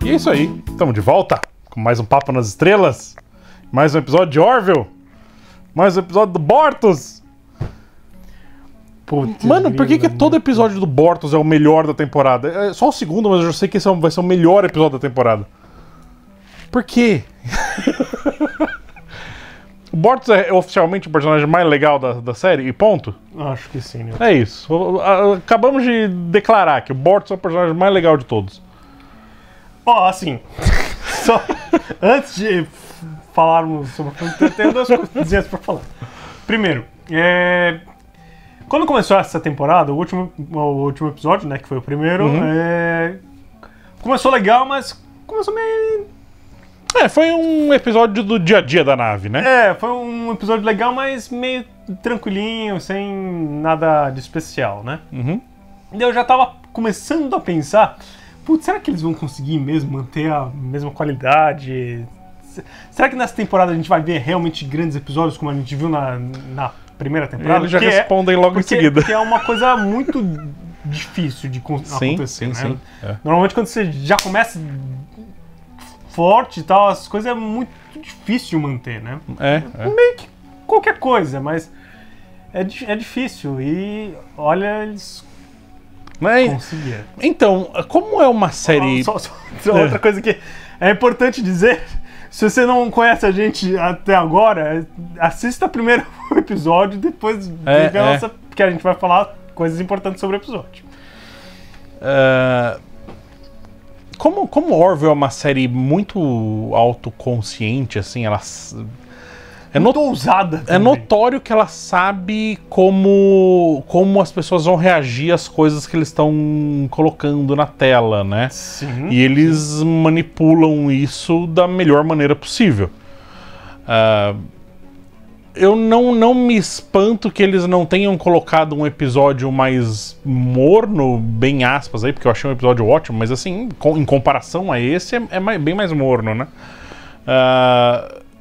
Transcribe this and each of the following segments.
E é isso aí, estamos de volta com mais um Papo nas Estrelas, mais um episódio de Orville, mais um episódio do Bortus. Putz, Mano, por que todo episódio do Bortus é o melhor da temporada? É só o segundo, mas eu já sei que esse vai ser o melhor episódio da temporada. Por quê? O Bortus é oficialmente o personagem mais legal da série e ponto? Acho que sim, né? É isso. Acabamos de declarar que o Bortus é o personagem mais legal de todos. Ó, assim, só antes de falarmos sobre... Tem duas coisinhas pra falar. Primeiro, quando começou essa temporada, o último episódio, né, que foi o primeiro, começou legal, mas começou meio... Foi um episódio do dia a dia da nave, né? Foi um episódio legal, mas meio tranquilinho, sem nada de especial, né? Uhum. E eu já tava começando a pensar, putz, será que eles vão conseguir mesmo manter a mesma qualidade? Será que nessa temporada a gente vai ver realmente grandes episódios como a gente viu na primeira temporada? Eles já respondem logo em seguida. Porque é uma coisa muito difícil de acontecer, sim, né? sim. Normalmente quando você já começa forte e tal, as coisas é muito difícil de manter, né? Meio que qualquer coisa, mas é difícil. E olha, eles conseguiram. Então, como é uma série... Só outra coisa que é importante dizer, se você não conhece a gente até agora, assista primeiro o episódio, depois vê a nossa... Porque a gente vai falar coisas importantes sobre o episódio. Como Orville é uma série muito autoconsciente, assim, ela... Muito ousada também. É notório que ela sabe como as pessoas vão reagir às coisas que eles estão colocando na tela, né? Sim. E eles manipulam isso da melhor maneira possível. Eu não me espanto que eles não tenham colocado um episódio mais morno, bem aspas aí, porque eu achei um episódio ótimo, mas assim, em comparação a esse, bem mais morno, né?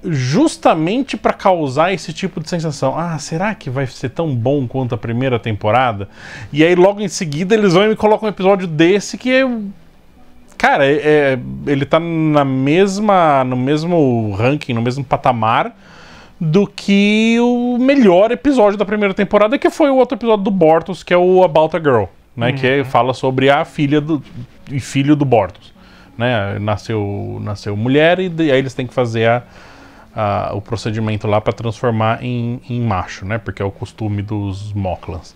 Justamente para causar esse tipo de sensação. Será que vai ser tão bom quanto a primeira temporada? E aí logo em seguida eles vão e me colocam um episódio desse que é... Cara, ele tá no mesmo ranking, no mesmo patamar do que o melhor episódio da primeira temporada, que foi o outro episódio do Bortus, que é o About a Girl, né? Que fala sobre a filha e filho do Bortus, né? Nasceu mulher e aí eles têm que fazer o procedimento lá para transformar em macho, né? Porque é o costume dos Moclans.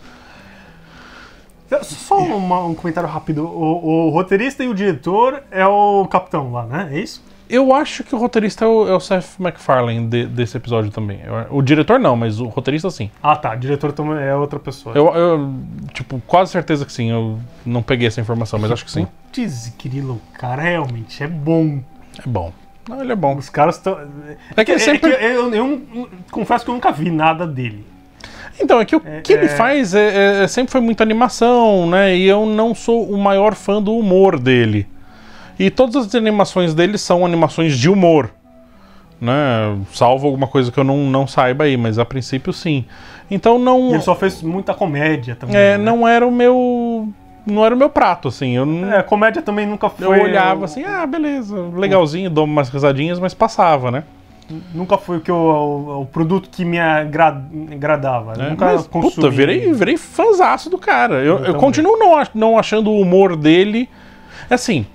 Só um comentário rápido. O roteirista e o diretor é o capitão lá, né? É isso? Eu acho que o roteirista é o Seth MacFarlane desse episódio também. O diretor não, mas o roteirista sim. Tá. O diretor também é outra pessoa. Eu quase certeza que sim. Eu não peguei essa informação, mas acho que sim. Putz, Kirilo, o cara realmente é bom. É bom. Não, ele é bom. Os caras estão... Eu confesso que eu nunca vi nada dele. Então, é que o que ele faz sempre foi muita animação, né? E eu não sou o maior fã do humor dele. E todas as animações dele são animações de humor, né? Salvo alguma coisa que eu não saiba aí, mas a princípio sim. Então não... E ele só fez muita comédia também, né? Não era o meu prato, assim. Comédia também nunca foi... Eu olhava assim, beleza, legalzinho, dou umas risadinhas, mas passava, né? Nunca foi o produto que me agradava. Nunca consumi. Puta, virei fãzaço do cara. Eu continuo não achando o humor dele... Assim...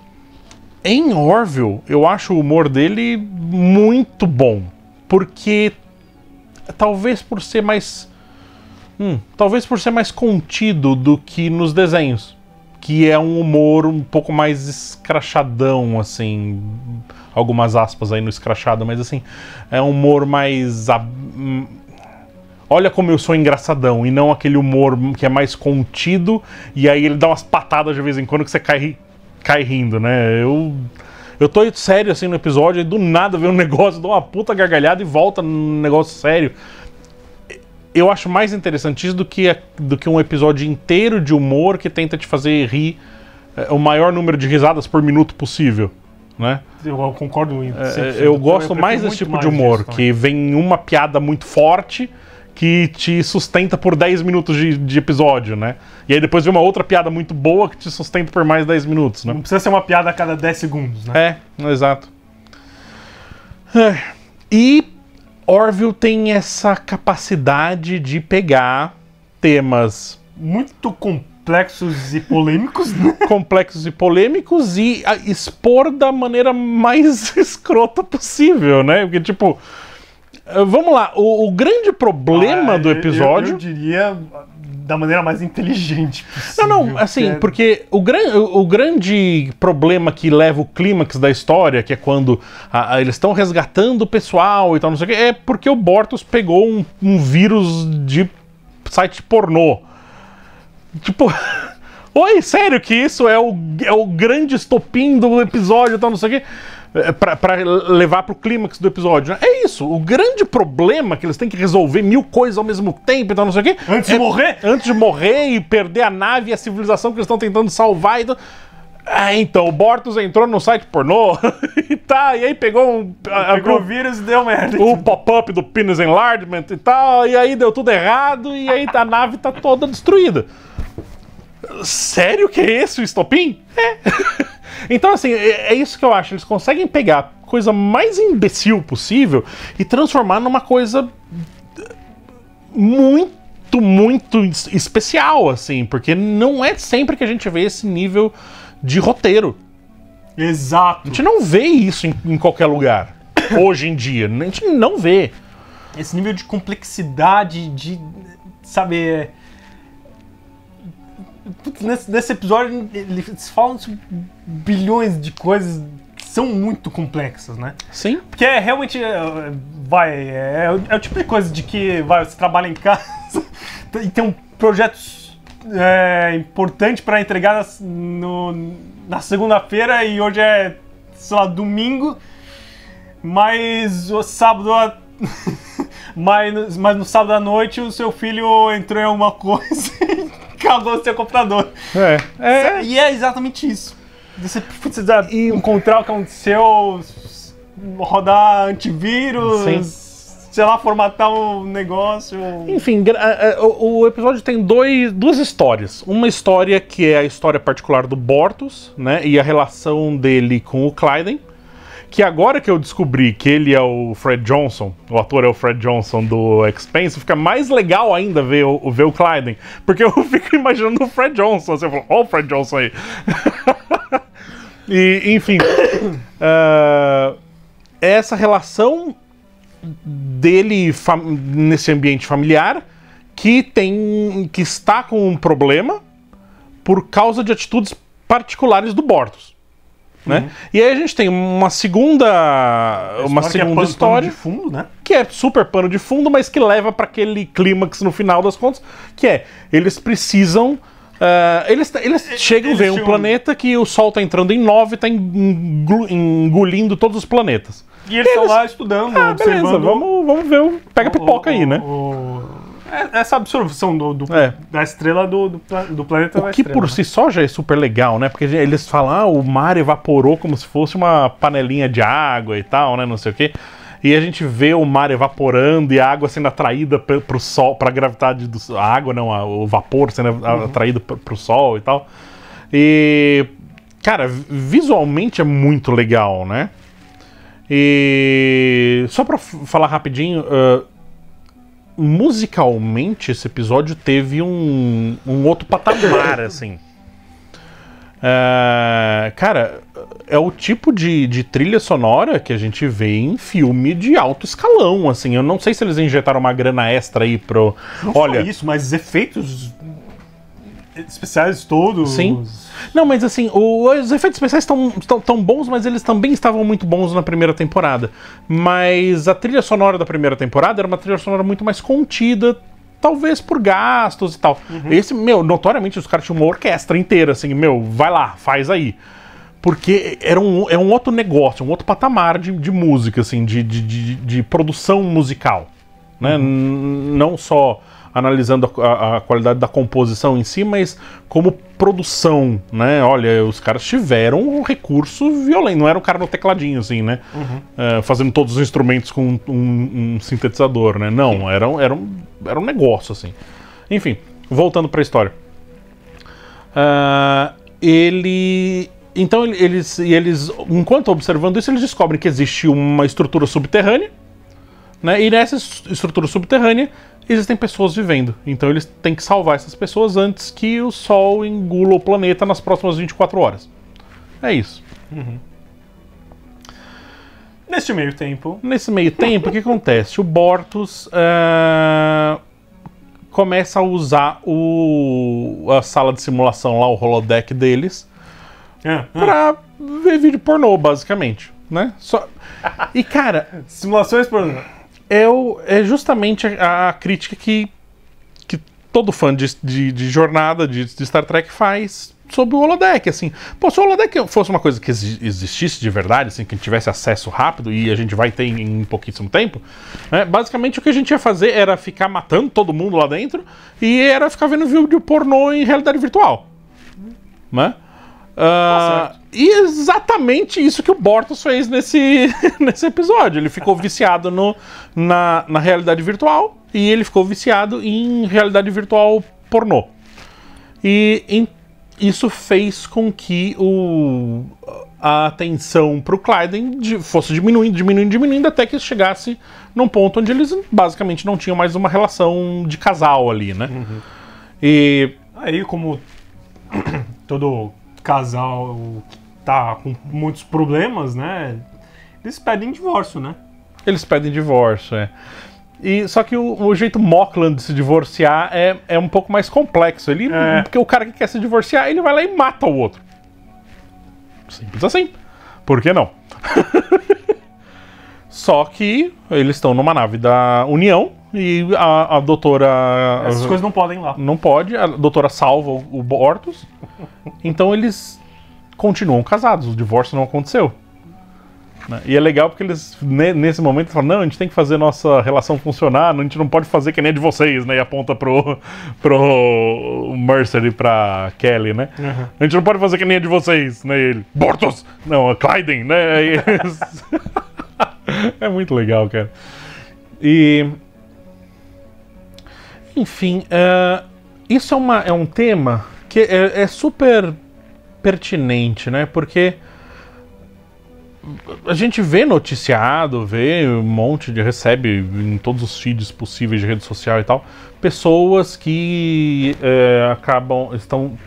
Em Orville, eu acho o humor dele muito bom. Porque talvez por ser mais contido do que nos desenhos. Que é um humor um pouco mais escrachadão, assim. Algumas aspas aí no escrachado, mas assim, é um humor mais... Olha como eu sou engraçadão, e não aquele humor que é mais contido, e aí ele dá umas patadas de vez em quando que você cai rindo, né? Eu tô sério assim no episódio e do nada vem um negócio, dou uma puta gargalhada e volta num negócio sério. Eu acho mais interessante isso do que um episódio inteiro de humor que tenta te fazer rir o maior número de risadas por minuto possível, né? Eu concordo. Eu gosto mais desse tipo de humor, que vem uma piada muito forte que te sustenta por 10 minutos de episódio, né? E aí depois vem uma outra piada muito boa que te sustenta por mais 10 minutos, né? Não precisa ser uma piada a cada 10 segundos, né? Exato. E Orville tem essa capacidade de pegar temas muito complexos e polêmicos, né? Complexos e polêmicos e expor da maneira mais escrota possível, né? Porque, tipo, vamos lá, o grande problema do episódio... Eu diria da maneira mais inteligente possível. Não, assim, porque o grande problema que leva o clímax da história, que é quando eles estão resgatando o pessoal e tal, não sei o que, é porque o Bortus pegou um vírus de site pornô. Tipo... Oi, sério que isso é o grande estopim do episódio e tal, não sei o quê? Pra levar pro clímax do episódio. É isso, o grande problema que eles têm que resolver 1000 coisas ao mesmo tempo e tal, não sei o quê. Antes de morrer? Antes de morrer e perder a nave e a civilização que eles estão tentando salvar. Então, o Bortus entrou no site pornô e aí pegou pegou o vírus e deu merda. O pop-up do Penis Enlargement e tal, e aí deu tudo errado e aí a nave tá toda destruída. Sério que é esse o estopim? Então, assim, é isso que eu acho. Eles conseguem pegar a coisa mais imbecil possível e transformar numa coisa muito, muito especial, assim. Porque não é sempre que a gente vê esse nível de roteiro. Exato. A gente não vê isso em qualquer lugar. Hoje em dia. A gente não vê. Esse nível de complexidade, sabe... Nesse episódio, eles falam sobre bilhões de coisas que são muito complexas, né? Sim. Porque realmente é o tipo de coisa de que você trabalha em casa e tem um projeto importante para entregar na segunda-feira e hoje é, sei lá, domingo, mas o sábado... mas no sábado à noite o seu filho entrou em alguma coisa e cagou o seu computador. E é exatamente isso. Você precisa encontrar o que aconteceu, rodar antivírus, sim, sei lá, formatar o negócio. Enfim, o episódio tem duas histórias. Uma história que é a história particular do Bortus, né, e a relação dele com o Clayden. Que agora que eu descobri que ele é o Fred Johnson, o ator é o Fred Johnson do Expanse, fica mais legal ainda ver o Clayden, porque eu fico imaginando o Fred Johnson, assim, eu falo, ó o Fred Johnson aí. E, enfim, essa relação dele nesse ambiente familiar que está com um problema por causa de atitudes particulares do Bortus. Né? E aí a gente tem uma segunda história pano de fundo, né? Que é super pano de fundo, mas que leva para aquele clímax no final das contas, que é, eles precisam eles chegam, veem um planeta que o Sol tá entrando em 9 e tá engolindo todos os planetas. E eles estão lá estudando, observando. Beleza, vamos ver, pega a pipoca aí, né? Essa absorção da estrela do planeta da estrela. O que por si só já é super legal, né? Porque eles falam, o mar evaporou como se fosse uma panelinha de água e tal, né? Não sei o quê. E a gente vê o mar evaporando e a água sendo atraída pro sol, pra gravidade do sol. A água não, o vapor sendo atraído pro sol e tal. E, cara, visualmente é muito legal, né? E só pra falar rapidinho... musicalmente, esse episódio teve um outro patamar, assim. Cara, é o tipo de trilha sonora que a gente vê em filme de alto escalão, assim. Eu não sei se eles injetaram uma grana extra aí pro... Não só isso, mas efeitos especiais todos... Sim. Não, mas assim, os efeitos especiais estão bons, mas eles também estavam muito bons na primeira temporada. Mas a trilha sonora da primeira temporada era uma trilha sonora muito mais contida, talvez por gastos e tal. Esse, notoriamente os caras tinham uma orquestra inteira, assim, vai lá, faz aí. Porque é um outro negócio, um outro patamar de música, assim, de produção musical. Né? Não só analisando a qualidade da composição em si, mas como produção, né? Olha, os caras tiveram um recurso violento, não era um cara no tecladinho, assim, né? Fazendo todos os instrumentos com um sintetizador, né? Não, eram Era um negócio, assim. Enfim, voltando pra história. Então eles, enquanto observando isso, eles descobrem que existe uma estrutura subterrânea, né? E nessa estrutura subterrânea existem pessoas vivendo. Então eles têm que salvar essas pessoas antes que o Sol engula o planeta nas próximas 24 horas. É isso. Uhum. Nesse meio tempo, o que acontece? O Bortus começa a usar a sala de simulação lá, o holodeck deles, pra ver vídeo pornô, basicamente, né? E, cara... Simulações pornô. É justamente a crítica que todo fã de jornada, de Star Trek faz sobre o holodeck, assim. Pô, se o holodeck fosse uma coisa que existisse de verdade, assim, que a gente tivesse acesso rápido e a gente vai ter em pouquíssimo tempo, né, basicamente o que a gente ia fazer era ficar matando todo mundo lá dentro e era ficar vendo vídeo pornô em realidade virtual, né? E exatamente isso que o Bortus fez nesse episódio. Ele ficou viciado na realidade virtual e ele ficou viciado em realidade virtual pornô. E isso fez com que a atenção pro Clyden fosse diminuindo até que chegasse num ponto onde eles basicamente não tinham mais uma relação de casal ali, né? Uhum. E aí, como todo casal que tá com muitos problemas, né? Eles pedem divórcio, né? Eles pedem divórcio, é. Só que o jeito Moclan de se divorciar é um pouco mais complexo. Porque o cara que quer se divorciar, ele vai lá e mata o outro. Simples assim. Por que não? Só que eles estão numa nave da União e a doutora... Essas coisas não podem lá. Não pode. A doutora salva o Bortus. Então eles continuam casados. O divórcio não aconteceu. E é legal porque eles, nesse momento, falam: não, a gente tem que fazer nossa relação funcionar, a gente não pode fazer que nem a de vocês, né? E aponta pro Mercer e pra Kelly, né? Uhum. A gente não pode fazer que nem a de vocês, né? E ele, Bortus! Não, a Clyden, né? É muito legal, cara. Enfim, isso é um tema que é super pertinente, né? Porque a gente vê noticiado, vê um monte recebe em todos os feeds possíveis de rede social e tal, pessoas que estão...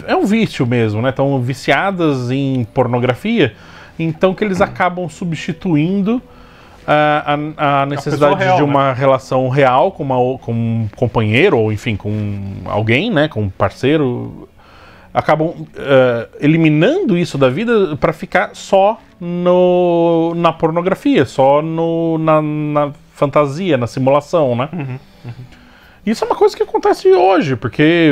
É um vício mesmo, né? Estão viciadas em pornografia, então que eles acabam substituindo a necessidade real, de uma relação real com um companheiro, ou enfim, com alguém, né? Com um parceiro. Acabam eliminando isso da vida para ficar só na pornografia, só na fantasia, na simulação, né? Uhum. Isso é uma coisa que acontece hoje, porque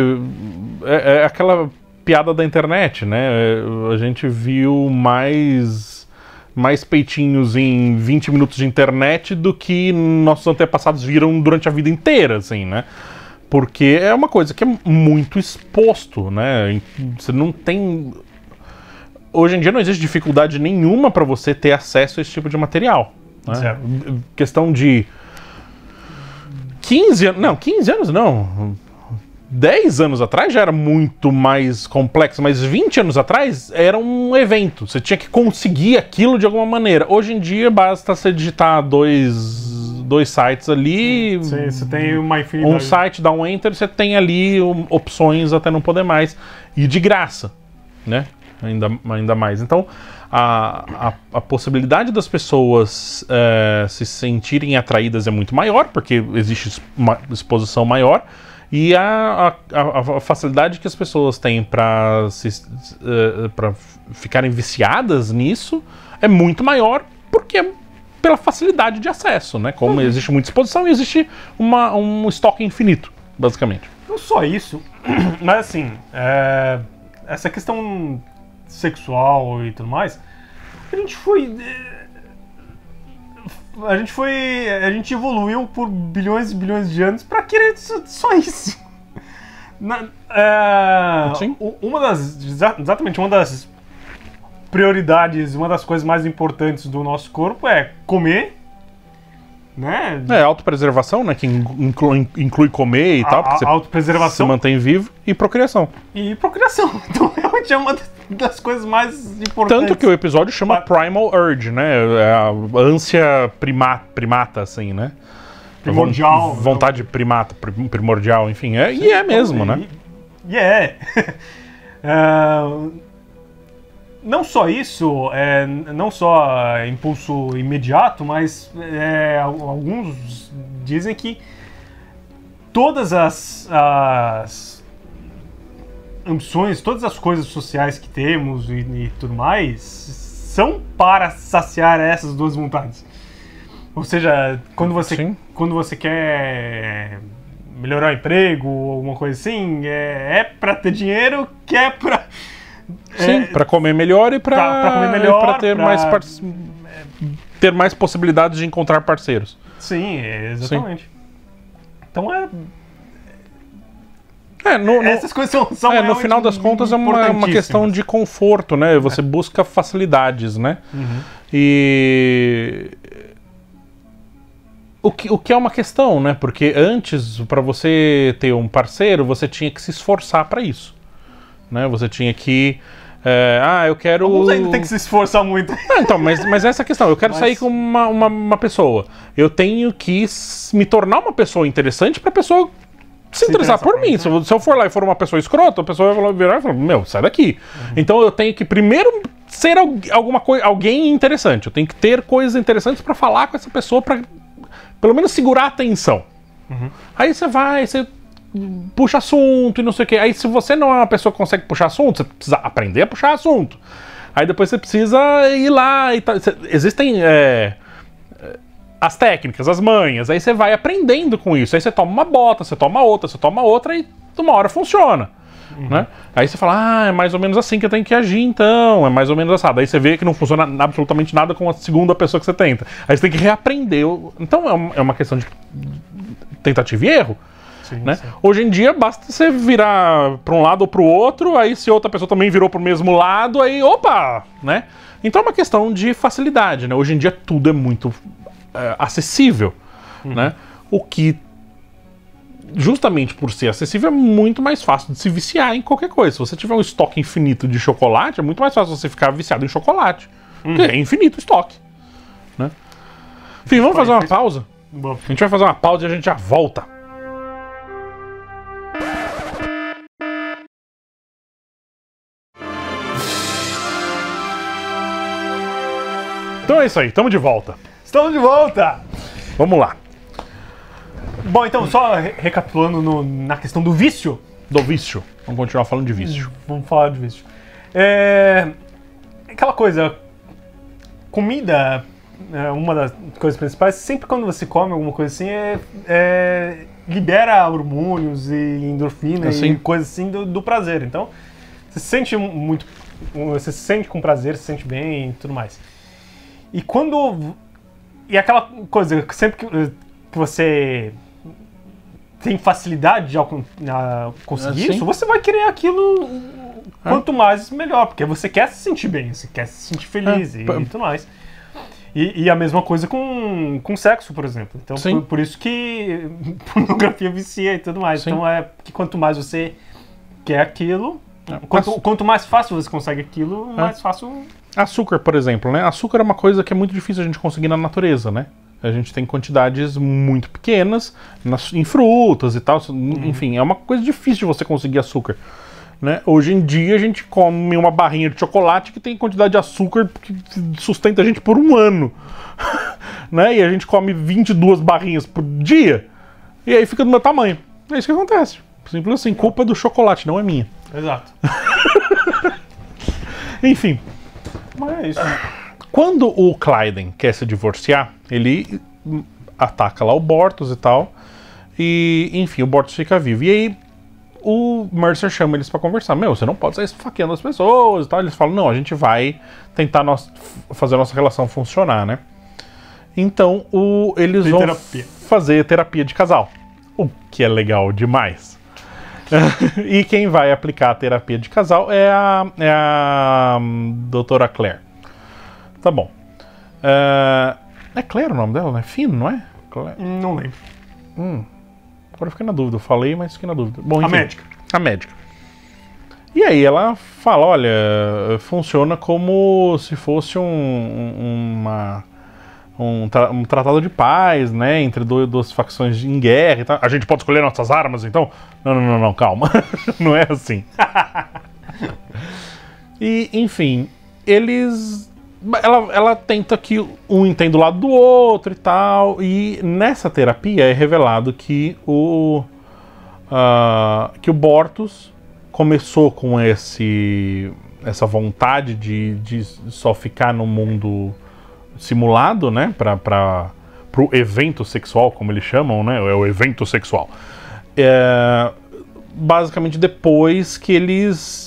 é aquela piada da internet, né? A gente viu mais peitinhos em 20 minutos de internet do que nossos antepassados viram durante a vida inteira, assim, né? Porque é uma coisa que é muito exposto, né? Você não tem... Hoje em dia não existe dificuldade nenhuma para você ter acesso a esse tipo de material, né? Certo. Questão de 15 anos... Não, 15 anos não. 10 anos atrás já era muito mais complexo, mas 20 anos atrás era um evento. Você tinha que conseguir aquilo de alguma maneira. Hoje em dia basta você digitar dois sites ali. Você tem uma infinidade. Um site, dá um enter, você tem ali opções até não poder mais. E de graça, né? Ainda mais. Então, a possibilidade das pessoas se sentirem atraídas é muito maior, porque existe uma exposição maior. E a facilidade que as pessoas têm para ficarem viciadas nisso é muito maior, porque pela facilidade de acesso, né? Como existe muita exposição e existe um estoque infinito, basicamente. Não só isso, mas assim, essa questão sexual e tudo mais, a gente evoluiu por bilhões e bilhões de anos pra querer só isso. Sim. Exatamente uma das prioridades, uma das coisas mais importantes do nosso corpo é comer, né? Autopreservação, né? Que inclui comer e tal, porque autopreservação. se mantém vivo, e procriação. E procriação. Então, realmente é uma das coisas mais importantes. Tanto que o episódio chama Primal Urge, né? É a ânsia primata, assim, né? Primordial. Vontade primordial, enfim. E é mesmo, né? E é. Não só isso, não só impulso imediato, mas alguns dizem que todas as ambições, todas as coisas sociais que temos e tudo mais são para saciar essas duas vontades. Ou seja, quando você quer melhorar o emprego ou alguma coisa assim, é para ter dinheiro, que é para... Sim, para comer melhor e para ter mais possibilidades de encontrar parceiros. Sim, exatamente. Sim. Então essas coisas são no final das contas é uma questão de conforto, né? Você busca facilidades, né? Uhum. E o que é uma questão, né? Porque antes, para você ter um parceiro, você tinha que se esforçar para isso, né? Você tinha que eu quero... Alguns ainda tem que se esforçar muito. Então, mas essa é a questão. Eu quero sair com uma pessoa. Eu tenho que me tornar uma pessoa interessante para a pessoa se interessar por mim. Se eu for lá e for uma pessoa escrota, a pessoa vai virar e falar, meu, sai daqui. Uhum. Então eu tenho que primeiro ser alguém interessante. Eu tenho que ter coisas interessantes para falar com essa pessoa, para pelo menos segurar a atenção. Uhum. Aí você puxa assunto e não sei o quê. Aí se você não é uma pessoa que consegue puxar assunto, você precisa aprender a puxar assunto. Aí depois você precisa ir lá e tal. Existem as técnicas, as manhas. Aí você vai aprendendo com isso. Aí você toma uma bota, você toma outra e uma hora funciona. Uhum. Né? Aí você fala, é mais ou menos assim que eu tenho que agir então. É mais ou menos assado. Aí você vê que não funciona absolutamente nada com a segunda pessoa que você tenta. Aí você tem que reaprender. Então é uma questão de tentativa e erro. Sim, né? sim. Hoje em dia basta você virar para um lado ou para o outro, aí se outra pessoa também virou para o mesmo lado, aí opa, né? Então é uma questão de facilidade, né? Hoje em dia tudo é muito acessível, né? O que justamente por ser acessível é muito mais fácil de se viciar em qualquer coisa. Se você tiver um estoque infinito de chocolate, é muito mais fácil você ficar viciado em chocolate, porque é infinito o estoque, né? Enfim, vamos fazer uma pausa. Bom. A gente vai fazer uma pausa e a gente já volta. Então é isso aí, estamos de volta. Estamos de volta! Vamos lá. Bom, então, só recapitulando na questão do vício. Do vício. Vamos continuar falando de vício. Vamos falar de vício. Aquela coisa, comida é uma das coisas principais. Sempre quando você come alguma coisa assim, libera hormônios e endorfina e coisas assim do prazer. Então, você se sente você se sente com prazer, se sente bem e tudo mais. E aquela coisa, sempre que você tem facilidade de conseguir isso, você vai querer aquilo quanto mais melhor, porque você quer se sentir bem, você quer se sentir feliz e tudo mais. E a mesma coisa com sexo, por exemplo. Então, por isso que pornografia vicia e tudo mais. Sim. Então, que quanto mais você quer aquilo, quanto mais fácil você consegue aquilo, mais fácil... Açúcar, por exemplo, né? Açúcar é uma coisa que é muito difícil a gente conseguir na natureza, né? A gente tem quantidades muito pequenas em frutas e tal. Enfim, é uma coisa difícil de você conseguir açúcar, né? Hoje em dia a gente come uma barrinha de chocolate que tem quantidade de açúcar que sustenta a gente por um ano, né? E a gente come 22 barrinhas por dia e aí fica do meu tamanho. É isso que acontece. Simples assim, culpa do chocolate, não é minha. Exato. Enfim. Mas é isso. Quando o Clyden quer se divorciar, ele ataca lá o Bortus e tal. E, enfim, o Bortus fica vivo. E aí o Mercer chama eles pra conversar. Meu, você não pode sair esfaqueando as pessoas e tal. Eles falam, não, a gente vai tentar fazer a nossa relação funcionar, né? Então eles vão fazer terapia de casal. O que é legal demais. E quem vai aplicar a terapia de casal é a doutora Claire. Tá bom. É Claire o nome dela, né? Finn, não é? Não lembro. Agora eu fiquei na dúvida. Eu falei, mas fiquei na dúvida. Bom, enfim, A médica. A médica. E aí ela fala, olha, funciona como se fosse um tratado de paz, né, entre duas facções em guerra e tal. A gente pode escolher nossas armas, então? Não, calma. Não é assim. E, enfim, ela tenta que um entenda o lado do outro e tal, e nessa terapia é revelado que o Bortus começou com essa vontade de só ficar no mundo simulado, né, pro evento sexual, como eles chamam, né, é o evento sexual. Basicamente depois que eles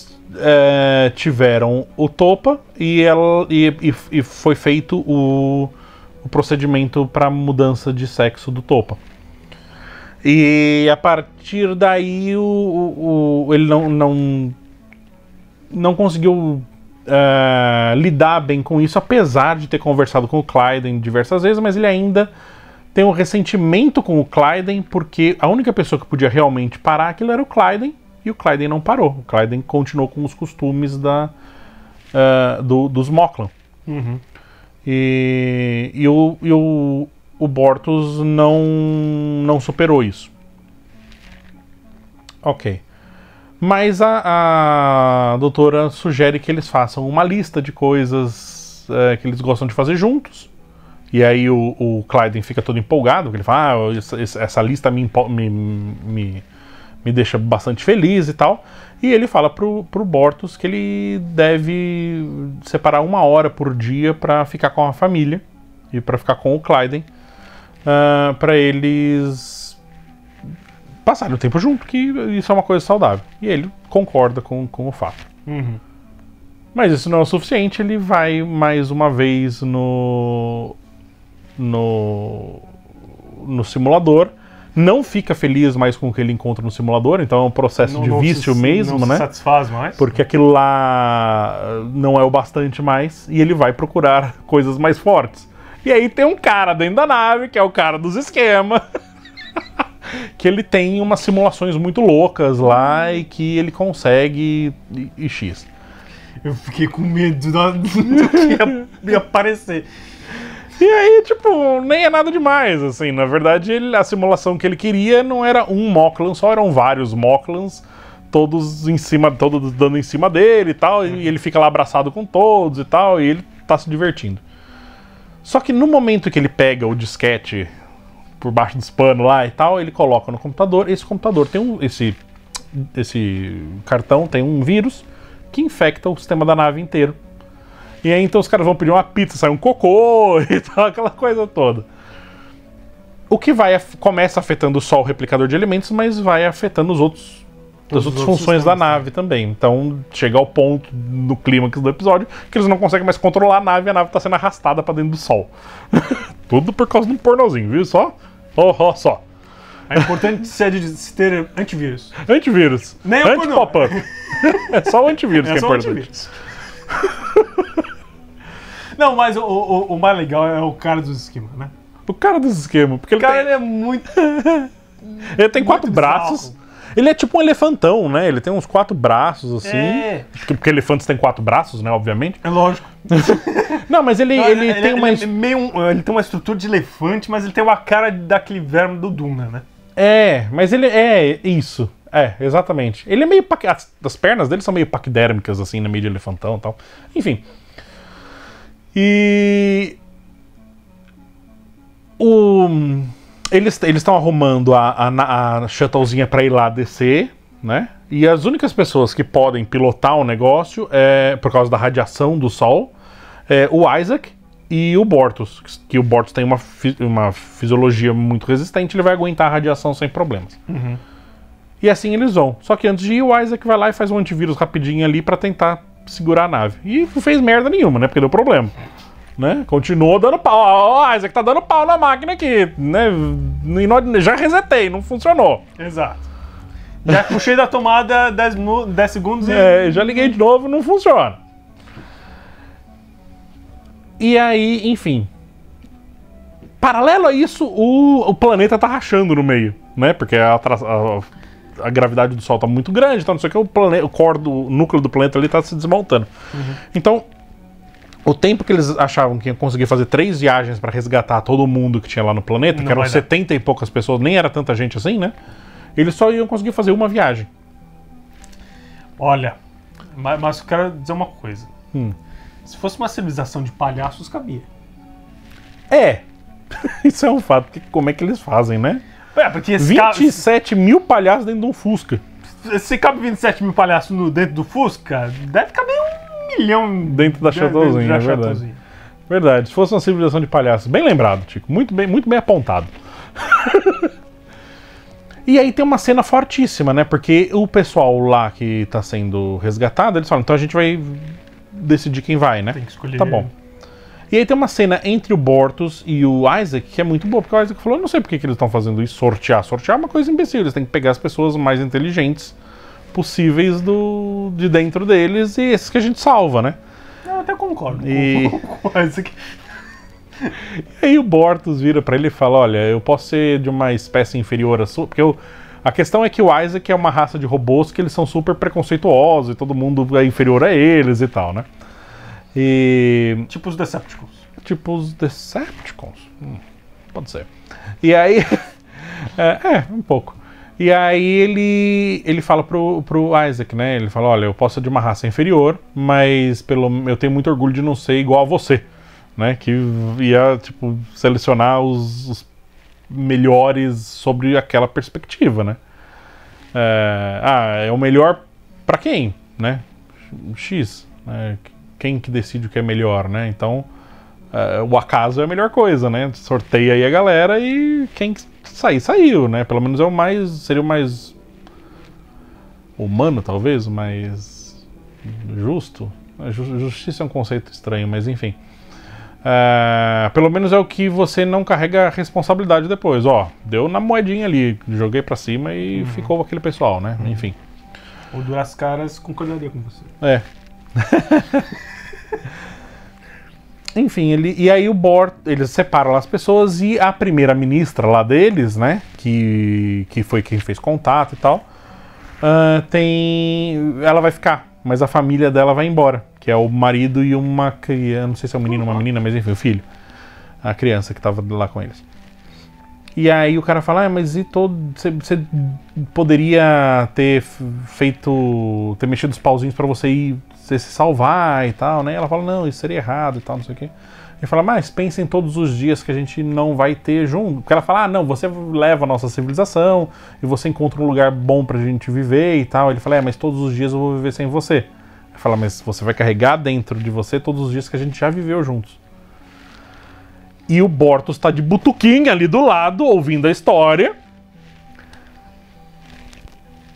tiveram o Topa e foi feito o procedimento para mudança de sexo do Topa. E a partir daí ele não conseguiu lidar bem com isso, apesar de ter conversado com o Clayden diversas vezes, mas ele ainda tem um ressentimento com o Clayden, porque a única pessoa que podia realmente parar aquilo era o Clayden, e o Clayden não parou. O Clayden continuou com os costumes dos Moklan. Uhum. E o Bortus não superou isso. Ok. Mas a doutora sugere que eles façam uma lista de coisas que eles gostam de fazer juntos. E aí o Clayden fica todo empolgado, porque ele fala, essa lista me deixa bastante feliz e tal. E ele fala pro Bortus que ele deve separar 1 hora por dia para ficar com a família e para ficar com o Clayden, para eles passarem o tempo junto, que isso é uma coisa saudável. E ele concorda com o fato. Uhum. Mas isso não é o suficiente, ele vai mais uma vez no simulador, não fica feliz mais com o que ele encontra no simulador, então é um processo de vício mesmo, né? Não se satisfaz mais. Porque aquilo lá não é o bastante mais, e ele vai procurar coisas mais fortes. E aí tem um cara dentro da nave, que é o cara dos esquemas, que ele tem umas simulações muito loucas lá e que ele consegue e X. Eu fiquei com medo do que ia aparecer. E aí, tipo, nem é nada demais, assim. Na verdade, a simulação que ele queria não era um Moklan só, eram vários Moklans, todos dando em cima dele e tal, e ele fica lá abraçado com todos e tal, e ele tá se divertindo. Só que no momento que ele pega o disquete por baixo dos panos lá e tal, ele coloca no computador, esse computador tem esse cartão tem um vírus que infecta o sistema da nave inteiro. E aí então os caras vão pedir uma pizza, sai um cocô e tal, aquela coisa toda. O que começa afetando só o replicador de elementos, mas vai afetando as outras funções da nave também. Então chega ao ponto, no clímax do episódio, que eles não conseguem mais controlar a nave está sendo arrastada para dentro do sol. Tudo por causa de um pornozinho, viu só? Só. É importante se ter antivírus. Antivírus. Nem o pornô. Anti-pop-up. É só o antivírus que é importante. Não, mas o mais legal é o cara dos esquemas, né? O cara dos esquemas. Porque ele é muito... Ele tem 4 braços. Ele é tipo um elefantão, né? Ele tem uns 4 braços, assim. É. Porque elefantes têm 4 braços, né? Obviamente. É lógico. Não, mas ele tem uma... Ele tem uma estrutura de elefante, mas ele tem uma cara daquele verme do Duna, né? Mas ele é isso. Exatamente. Ele é meio... As pernas dele são meio paquidérmicas, assim, no meio de elefantão e tal. Enfim. E... Eles estão arrumando a shuttlezinha pra ir lá descer, né? E as únicas pessoas que podem pilotar o negócio, por causa da radiação do Sol, o Isaac e o Bortus. Que o Bortus tem uma fisiologia muito resistente, ele vai aguentar a radiação sem problemas. Uhum. E assim eles vão. Só que antes de ir, o Isaac vai lá e faz um antivírus rapidinho ali pra tentar segurar a nave. E não fez merda nenhuma, né? Porque deu problema. Né? Continuou dando pau. O Isaac tá dando pau na máquina aqui, né? Já resetei, não funcionou. Exato. Já puxei da tomada 10 segundos e... já liguei de novo, não funciona. E aí, enfim. Paralelo a isso, o planeta tá rachando no meio, né? Porque a gravidade do Sol tá muito grande, então não sei o que, o core o núcleo do planeta ali tá se desmontando. Então, o tempo que eles achavam que iam conseguir fazer 3 viagens pra resgatar todo mundo que tinha lá no planeta, Não que eram vai dar. 70 e poucas pessoas, nem era tanta gente assim, né? Eles só iam conseguir fazer uma viagem. Olha, mas eu quero dizer uma coisa. Hum. Se fosse uma civilização de palhaços, cabia. É. Isso é um fato. Como é que eles fazem, né? Porque 27 mil palhaços dentro de um Fusca. se cabe 27 mil palhaços dentro do Fusca, deve caber 1 milhão Dentro da Châteauzinho, é verdade. Verdade, se fosse uma civilização de palhaços. Bem lembrado, Tico. Muito bem apontado. E aí tem uma cena fortíssima, né? Porque o pessoal lá que tá sendo resgatado, eles falam, então a gente vai decidir quem vai, né? Tem que escolher. Tá bom. E aí tem uma cena entre o Bortus e o Isaac que é muito boa, porque o Isaac falou, eu não sei por que eles estão fazendo isso, sortear. Sortear é uma coisa imbecil, eles têm que pegar as pessoas mais inteligentes possíveis de dentro deles e esses que a gente salva, né? Eu até concordo com o Isaac. E aí o Bortus vira pra ele e fala, olha, eu posso ser de uma espécie inferior à sua, porque a questão é que o Isaac é uma raça de robôs que eles são super preconceituosos e todo mundo é inferior a eles e tal, né? E... Tipo os Decepticons. Tipo os Decepticons? Pode ser. E aí... um pouco. E aí ele fala pro Isaac, né? Ele fala, olha, eu posso ser de uma raça inferior, mas eu tenho muito orgulho de não ser igual a você. Né, que ia, tipo, selecionar os melhores sobre aquela perspectiva, né? É o melhor pra quem, né? X, né? Quem que decide o que é melhor, né? Então, o acaso é a melhor coisa, né? Sorteia aí a galera e quem saiu, né? Pelo menos seria o mais humano, talvez, o mais justo. Justiça é um conceito estranho, mas enfim. Pelo menos é o que você não carrega a responsabilidade depois. Ó, deu na moedinha ali, joguei pra cima e ficou aquele pessoal, né? Enfim. O Duras Caras concordaria com você. Enfim, e aí eles separam lá as pessoas e a primeira ministra lá deles, né? Que foi quem fez contato e tal. Ela vai ficar, mas a família dela vai embora. Que é o marido e uma criança, não sei se é um menino ou uma menina, mas enfim, o filho. A criança que tava lá com eles. E aí o cara fala, mas e você poderia ter mexido os pauzinhos pra você se salvar e tal, né? Ela fala, não, isso seria errado e tal, não sei o quê. Ele fala, mas pensem todos os dias que a gente não vai ter junto. Porque ela fala, não, você leva a nossa civilização e você encontra um lugar bom pra gente viver e tal. Ele fala, mas todos os dias eu vou viver sem você. Fala, mas você vai carregar dentro de você todos os dias que a gente já viveu juntos. E o Bortus tá de butuquinha ali do lado, ouvindo a história.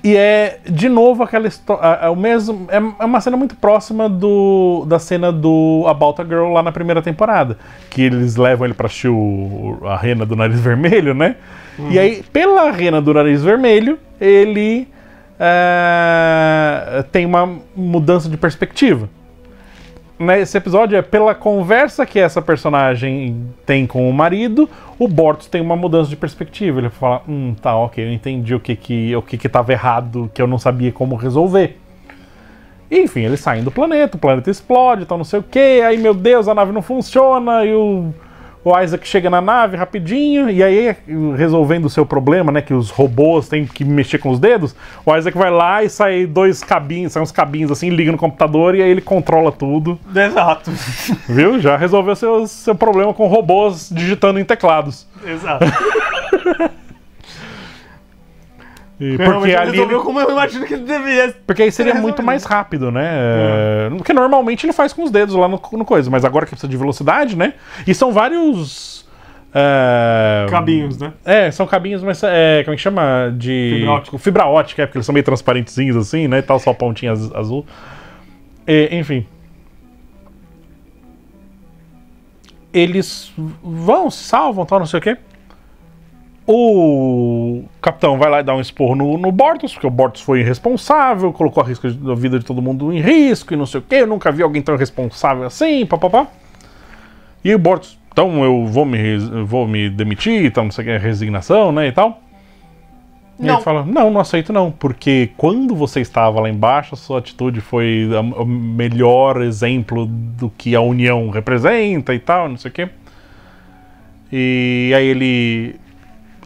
E é, de novo, aquela história... É uma cena muito próxima da cena do About a Girl lá na primeira temporada. Que eles levam ele pra assistir a rena do nariz vermelho, né? E aí, pela rena do nariz vermelho, ele... tem uma mudança de perspectiva. Nesse episódio é pela conversa que essa personagem tem com o marido, o Bortus tem uma mudança de perspectiva. Ele fala, tá, ok, eu entendi o que tava errado, que eu não sabia como resolver. E, enfim, eles saem do planeta, o planeta explode, então não sei o que, aí, meu Deus, a nave não funciona, e o Isaac chega na nave rapidinho, e aí, resolvendo o seu problema, né, que os robôs têm que mexer com os dedos, o Isaac vai lá e sai saem uns cabinhos assim, liga no computador e aí ele controla tudo. Exato. Viu? Já resolveu seu problema com robôs digitando em teclados. Exato. Porque ali resolveu como eu imagino que ele deveria. Porque aí seria muito mais rápido, né? Porque normalmente ele faz com os dedos lá no coisa, mas agora que precisa de velocidade, né? E são vários... cabinhos, né? São cabinhos, mas como é que chama? De... Fibra ótica, porque eles são meio transparentezinhos assim, né? E tal, só pontinha azul. Enfim. Eles vão, se salvam, tal, não sei o quê. O capitão vai lá e dá um esporro no Bortus, porque o Bortus foi irresponsável, colocou a vida de todo mundo em risco e não sei o que. Eu nunca vi alguém tão irresponsável assim, papapá. E o Bortus então eu vou me demitir, então não sei o que, é resignação, né, e tal. E ele fala, não aceito não, porque quando você estava lá embaixo, a sua atitude foi o melhor exemplo do que a união representa e tal, não sei o quê. E aí ele,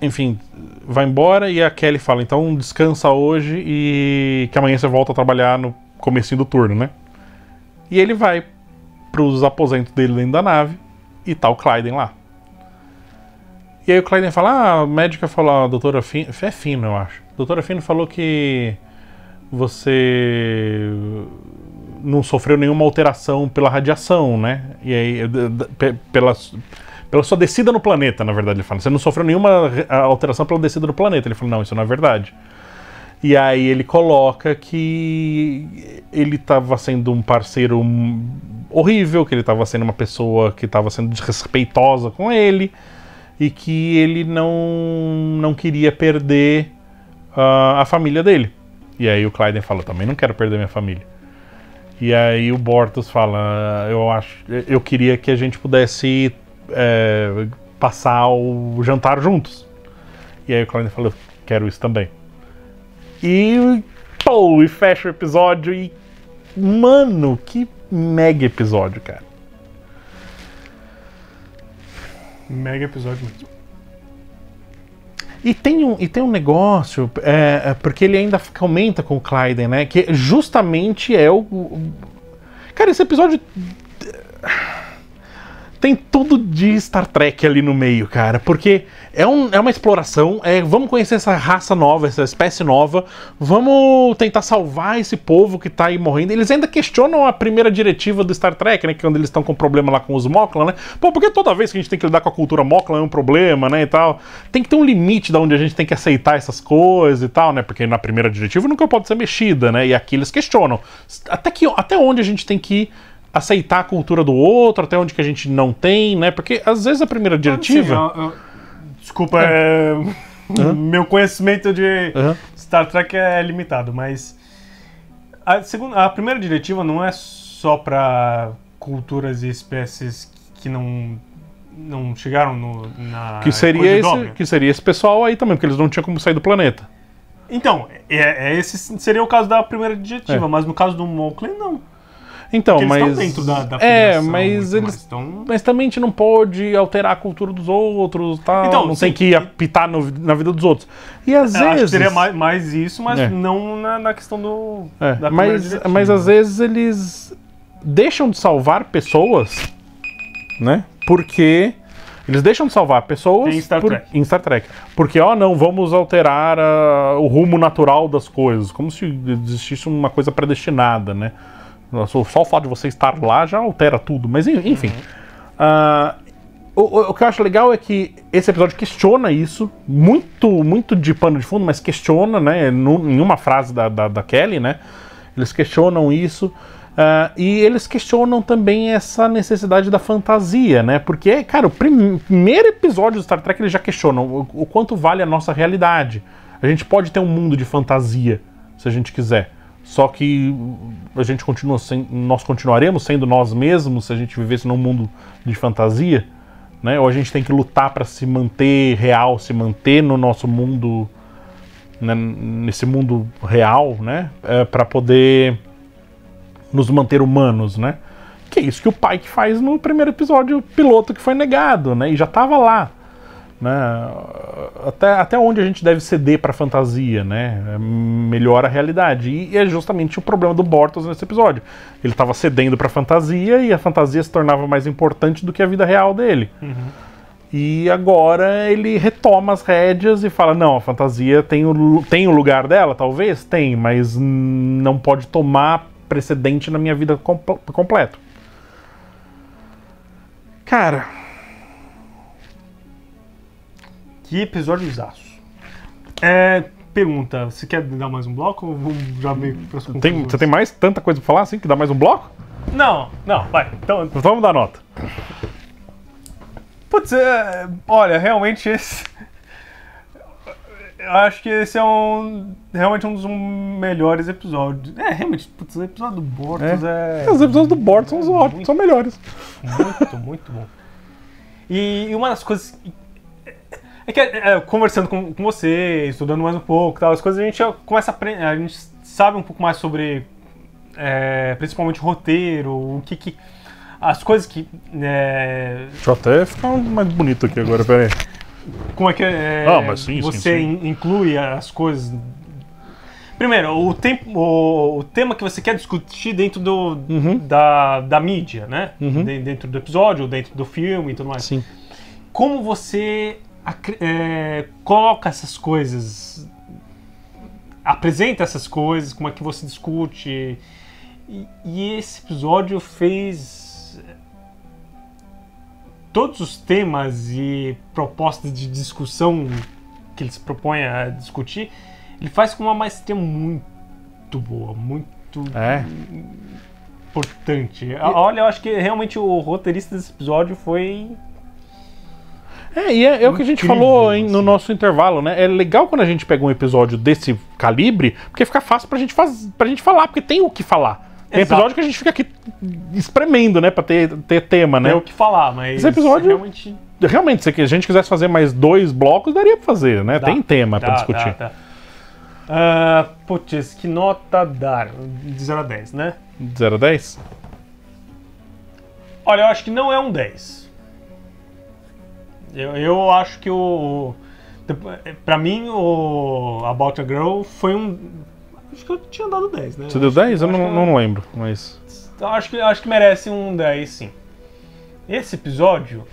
enfim, vai embora e a Kelly fala, então descansa hoje e que amanhã você volta a trabalhar no comecinho do turno, né? E ele vai pros aposentos dele dentro da nave e tá o Clayden lá. E aí o Clayden fala, a médica falou, a doutora Fino, é Fino, eu acho. A doutora Fino falou que você não sofreu nenhuma alteração pela radiação, né? E aí, pela sua descida no planeta, na verdade, ele fala. Você não sofreu nenhuma alteração pela descida no planeta. Ele falou, não, isso não é verdade. E aí ele coloca que ele estava sendo um parceiro horrível, que ele estava sendo uma pessoa que estava sendo desrespeitosa com ele, e que ele não queria perder a família dele. E aí o Clayden fala, também não quero perder minha família. E aí o Bortus fala, eu queria que a gente pudesse passar o jantar juntos. E aí o Clayden fala, eu quero isso também. E fecha o episódio e, mano, que mega episódio, cara. Mega episódio mesmo. E tem um negócio, porque ele ainda comenta com o Clayden, né? Que justamente é Cara, esse episódio tem tudo de Star Trek ali no meio, cara. Porque é uma exploração, vamos conhecer essa raça nova, essa espécie nova, vamos tentar salvar esse povo que tá aí morrendo. Eles ainda questionam a primeira diretiva do Star Trek, né? Que é quando eles estão com problema lá com os Moklan, né? Pô, porque toda vez que a gente tem que lidar com a cultura Moklan é um problema, né? E tal. Tem que ter um limite de onde a gente tem que aceitar essas coisas e tal, né? Porque na primeira diretiva nunca pode ser mexida, né? E aqui eles questionam. Até onde a gente tem que aceitar a cultura do outro, até onde que a gente não tem, né? Porque às vezes a primeira diretiva... Desculpa, meu conhecimento de Star Trek é limitado, mas a primeira diretiva não é só para culturas e espécies que não chegaram na que seria esse pessoal aí também, porque eles não tinham como sair do planeta. Então, esse seria o caso da primeira diretiva, mas no caso do Moklan, não. Então, mas eles estão dentro da federação, mas eles mas também a gente não pode alterar a cultura dos outros, tal. Então, não tem que apitar na vida dos outros. E às vezes acho que seria mais isso, mas não na questão da mas às vezes eles deixam de salvar pessoas, né? Porque eles deixam de salvar pessoas em Star Trek. Porque, não, vamos alterar o rumo natural das coisas, como se existisse uma coisa predestinada, né? Só o fato de você estar lá já altera tudo, mas enfim. O que eu acho legal é que esse episódio questiona isso, muito de pano de fundo, mas questiona, né, em uma frase da Kelly, né, eles questionam isso, e eles questionam também essa necessidade da fantasia, né, porque, cara, o primeiro episódio do Star Trek eles já questionam o quanto vale a nossa realidade. A gente pode ter um mundo de fantasia, se a gente quiser. Só que nós continuaremos sendo nós mesmos se a gente vivesse num mundo de fantasia, né? Ou a gente tem que lutar para se manter real, se manter no nosso mundo, né? Nesse mundo real, né? Para poder nos manter humanos, né? Que é isso que o Pike faz no primeiro episódio piloto que foi negado, né? E já estava lá. Né? Até onde a gente deve ceder para fantasia, né? Melhora a realidade. E é justamente o problema do Bortus nesse episódio. Ele estava cedendo para fantasia e a fantasia se tornava mais importante do que a vida real dele. E agora ele retoma as rédeas e fala, não, a fantasia tem o lugar dela, talvez? Tem, mas não pode tomar precedente na minha vida completo. Cara... Que episódio-zaço. Pergunta, você quer dar mais um bloco ou vamos já meio para as conclusões? Você tem mais tanta coisa para falar assim que dá mais um bloco? Não, vai. Então vamos dar nota. Putz, olha, realmente esse... Eu acho que esse é realmente um dos melhores episódios. Realmente, putz, o episódio do Bortus Os episódios do Bortus são ótimos, são melhores. Muito bom. E uma das coisas é que conversando com você, estudando mais um pouco, tal, as coisas a gente começa a aprender, a gente sabe um pouco mais sobre principalmente roteiro, o que as coisas que Deixa eu até ficar mais bonito aqui agora, peraí. Como é que mas sim, você sim. inclui as coisas. Primeiro, o tema que você quer discutir dentro da mídia, né? Dentro do episódio, dentro do filme e tudo mais. Sim. Como você coloca essas coisas, apresenta essas coisas, como é que você discute. E esse episódio fez todos os temas e propostas de discussão que ele se propõe a discutir, ele faz com uma maestria muito boa, muito importante. Olha, eu acho que realmente o roteirista desse episódio foi... E é o que a gente falou no nosso intervalo, né? É legal quando a gente pega um episódio desse calibre, porque fica fácil pra gente falar, porque tem o que falar. Tem episódio que a gente fica aqui espremendo, né? Pra ter tema, né? Tem o que falar, mas esse episódio, realmente se a gente quisesse fazer mais 2 blocos, daria pra fazer, né? Tem tema pra discutir. Putz, que nota dar? De 0 a 10, né? De 0 a 10? Olha, eu acho que não é um 10. Eu acho que pra mim, o About a Girl foi um... Acho que eu tinha dado 10, né? Você deu 10? Eu não lembro, mas... Acho que merece um 10, sim. Esse episódio...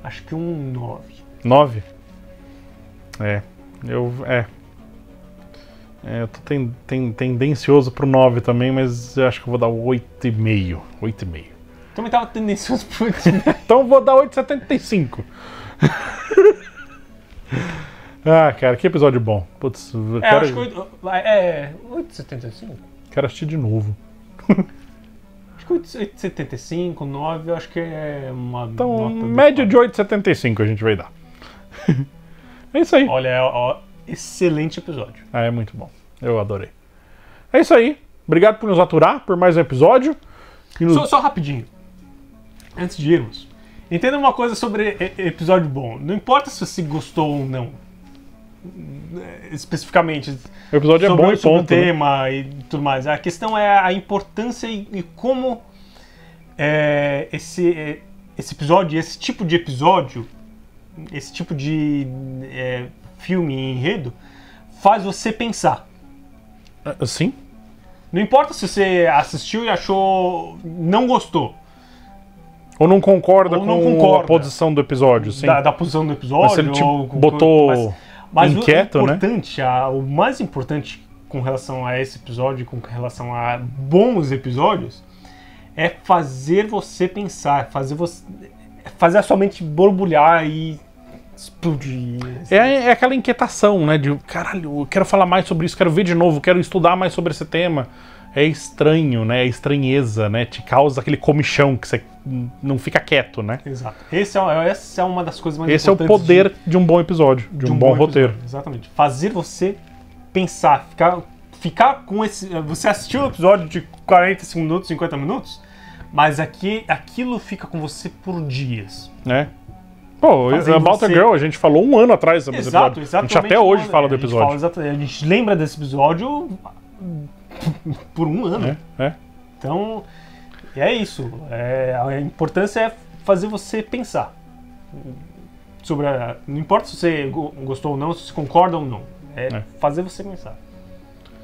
Acho que um 9. 9? Eu tô tendencioso pro 9 também, mas eu acho que eu vou dar 8,5. 8,5. Também tava tendencioso pro 8,5. Então eu vou dar 8,75. Cara, que episódio bom. Putz, acho que 8,75? Quero assistir de novo. Acho que 8,75, 9, eu acho que é uma então, nota média de 8,75 a gente vai dar. É isso aí. Olha, excelente episódio. É muito bom. Eu adorei. É isso aí. Obrigado por nos aturar por mais um episódio. Só rapidinho. Antes de irmos. Entenda uma coisa sobre episódio bom. Não importa se você gostou ou não. Especificamente. O episódio é bom e sobre ponto, o tema e tudo mais. A questão é a importância e como esse episódio, esse tipo de episódio, esse tipo de filme e enredo faz você pensar. Sim. Não importa se você assistiu e achou... não gostou. Ou não concorda com a posição do episódio. Sim. Da posição do episódio. Mas se ele te botou inquieto, né? O mais importante com relação a esse episódio, com relação a bons episódios, é fazer você pensar, fazer a sua mente borbulhar e explodir. É aquela inquietação, né? De, caralho, eu quero falar mais sobre isso, quero ver de novo, quero estudar mais sobre esse tema. É estranho, né? É estranheza, né? Te causa aquele comichão que você não fica quieto, né? Exato. Essa é uma das coisas mais importantes. Esse é o poder de um bom episódio, de um bom roteiro. Exatamente. Fazer você pensar, ficar com esse... Você assistiu o episódio de 45 minutos, 50 minutos, mas aquilo fica com você por dias. Pô, About a Girl, a gente falou 1 ano atrás sobre esse episódio. A gente até hoje fala do episódio. A gente lembra desse episódio por 1 ano. Então, é isso. A importância é fazer você pensar. Não importa se você gostou ou não, se você concorda ou não. Fazer você pensar.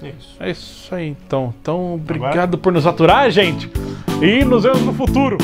É isso. É isso aí, então. Então, obrigado por nos aturar, gente. E nos vemos no futuro.